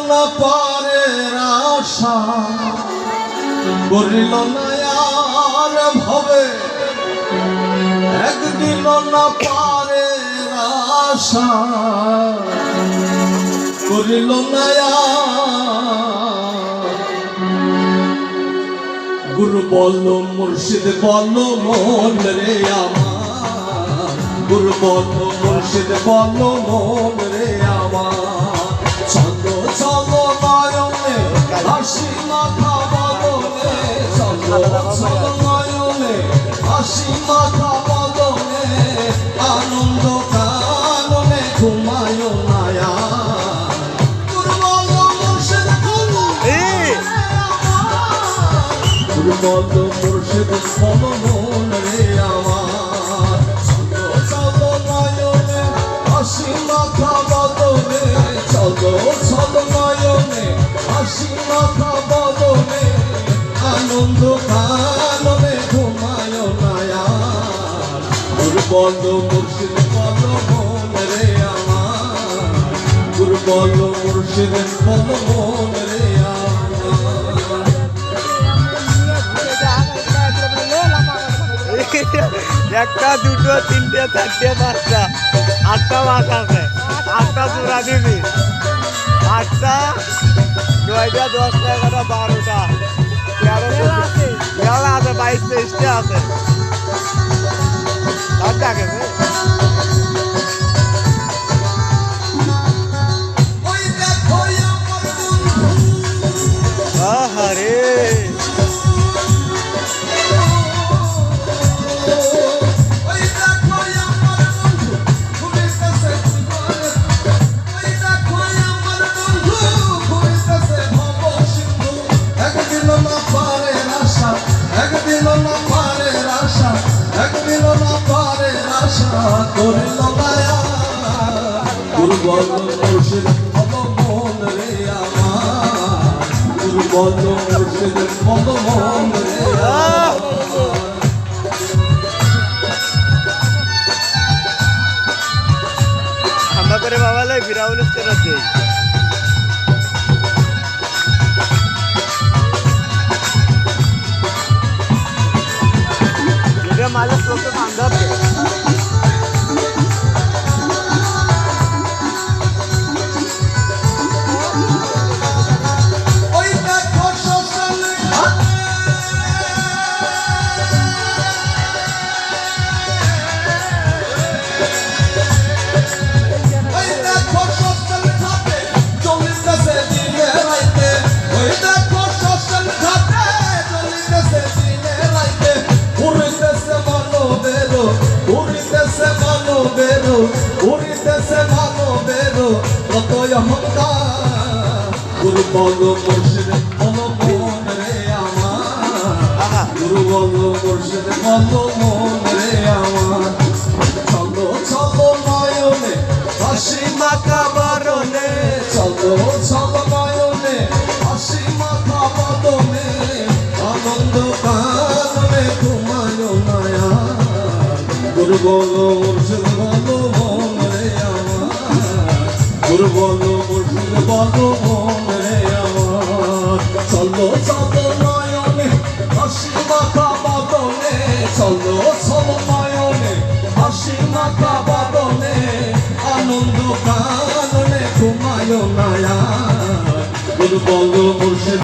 না পারের আশা, করিল না আর ভবে, একদিন না পারের আশা, করিল না। গুরু বল মুর্শিদ বল মন রে আমার, গুরু বল মুর্শিদ বল মন রে আমার। চলো চলো নয়নে হাসি মাথা বদলে, চলো চলো নয়নে হাসি মাথা বদলে, আনন্দ কাননে ঘুমায় না। গুরু বল মুর্শিদ বল, গুরু বল মুর্শিদ বল মন রে আমার। চলো চলো নয়নে হাসি মাথা বদলে, চলো চলো নয়নে হাসি মাথা বদলে, আনন্দ কাননে ঘুমায় না। গুরু বল মুর্শিদ বল মন রে আমার, গুরু বল মুর্শিদ বল মন রে আমার। একটা দুটো তিনটে চারটে পাঁচটা আটটা মাছ আছে, আটটা চূড়া দিবি, আটটা 9টা 10টা 11টা 12টা 13টা আছে, 22 23টা আছে। আর দেখে আহারে গুরু বল মুর্শিদ বল মন রে আমার, গুরু বল মুর্শিদ বল মন রে আমার। ঠান্ডা করে বাবা লাই বিরাউল করতে এটা মালে প্রথম ঠান্ডা উড়িতেছে মানবের কত অহংকার। গুরু বল মুর্শিদ বল মন রে আমার, গুরু বল মুর্শিদ বল মন রে আমার। চলো চলো নয়নে হাসি মাথা বদলে, চলো চলো নয়নে হাসি মাথা বদলে, আনন্দ কাননে ঘুমায় না। গুরু বল মুর্শিদ বল মন রে আমার, গুরু বল মুর্শিদ বল মন রে আমার। চলো চলো নয়নে হাসি মাথা বদলে, চলো চলো নয়নে হাসি মাথা বদলে, আনন্দ কাননে ঘুমায় না। গুরু বল মুর্শিদ